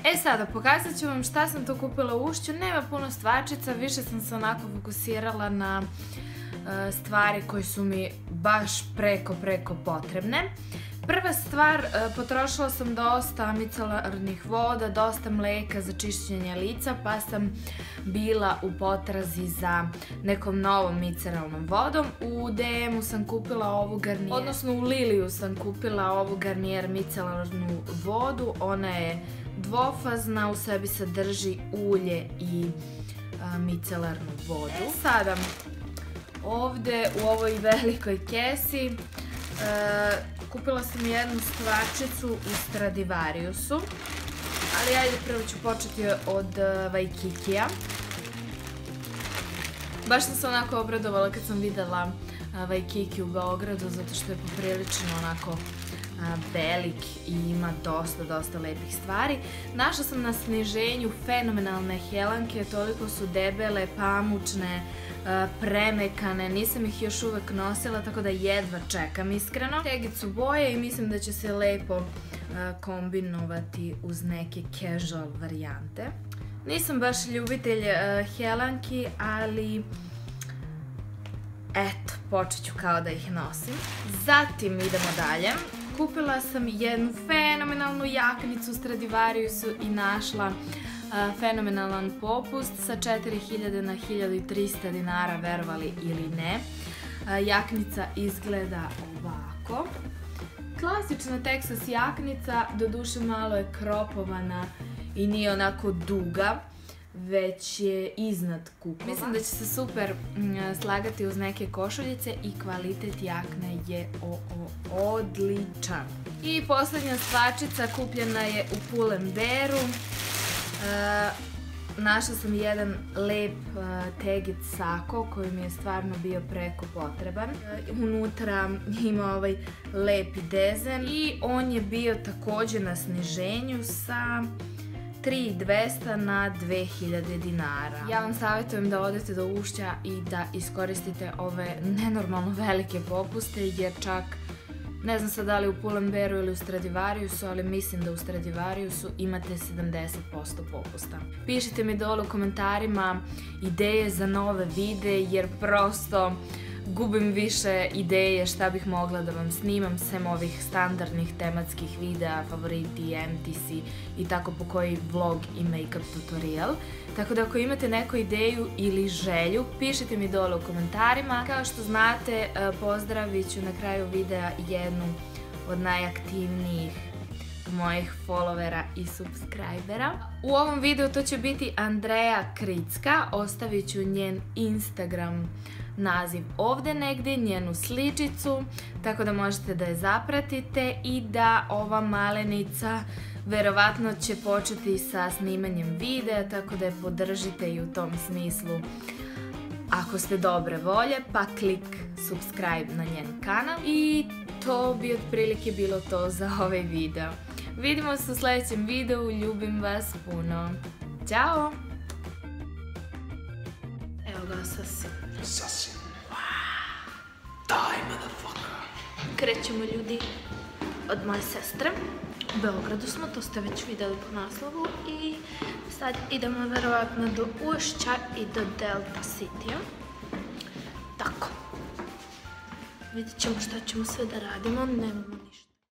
E sada, pokazat ću vam šta sam to kupila u Ušću. Nema puno stvarčica, više sam se onako fokusirala na stvari koje su mi baš preko potrebne. Prva stvar, potrošila sam dosta micelarnih voda, dosta mleka za čišćenje lica, pa sam bila u potrazi za nekom novom micelarnom vodom. U DM-u sam kupila ovu Garnier, odnosno u Liliju sam kupila ovu Garnier micelarnu vodu. Ona je dvofazna, u sebi sadrži ulje i micelarnu vodu. Sada, ovdje u ovoj velikoj kesi kupila sam jednu stvarčicu u Stradivariusu, ali ajde prvo ću početi od Waikikija. Baš sam se onako obradovala kad sam videla Waikiki u Beogradu, zato što je poprilično onako velik i ima dosta lepih stvari. Našla sam na sniženju fenomenalne helanke, toliko su debele, pamučne, premekane, nisam ih još uvek nosila, tako da jedva čekam iskreno. Tegicu boje i mislim da će se lepo kombinovati uz neke casual varijante. Nisam baš ljubitelj helanki, ali eto, počet ću kao da ih nosim. Zatim idemo dalje. Kupila sam jednu fenomenalnu jaknicu u Stradivariusu i našla fenomenalan popust sa 4000 na 1300 dinara, verovali ili ne. Jaknica izgleda ovako. Klasična Texas jaknica, doduše malo je kropovana i nije onako duga, već je iznad kupova. Mislim da će se super slagati uz neke košuljice i kvalitet jakne je odličan. I posljednja stvarčica kupljena je u Pull&Bearu. Našla sam jedan lep tegic sako koji mi je stvarno bio preko potreban. Unutra ima ovaj lepi dezen i on je bio također na sniženju sa 3200 na 2000 dinara. Ja vam savjetujem da odete do Ušća i da iskoristite ove nenormalno velike popuste, jer čak ne znam sad da li u Pull&Bearu ili u Stradivariusu, ali mislim da u Stradivariusu imate 70% popusta. Pišite mi dole u komentarima ideje za nove videe, jer prosto gubim više ideje šta bih mogla da vam snimam, sem ovih standardnih tematskih videa, favoriti, MTC i tako po koji vlog i make-up tutorial. Tako da ako imate neku ideju ili želju, pišite mi dole u komentarima. Kao što znate, pozdravit ću na kraju videa jednu od najaktivnijih mojih followera i subscribera. U ovom videu to će biti Andreja Kricka, ostavit ću njen Instagram naziv ovdje negdje, njenu sličicu, tako da možete da je zapratite i da ova malenica verovatno će početi sa snimanjem videa, tako da je podržite i u tom smislu. Ako ste dobre volje, pa klik subscribe na njen kanal i to bi otprilike bilo to za ovaj video. Vidimo se u sljedećem videu, ljubim vas puno. Ćao! Evo ga sasvim. Sasvim. Die, motherfucker. Krećemo ljudi od moje sestre. U Beogradu smo, to ste već vidjeli po naslovu. I sad idemo verovatno do Ušća i do Delta City-a. Tako. Vidjet ćemo šta ćemo sve da radimo, nemamo ništa.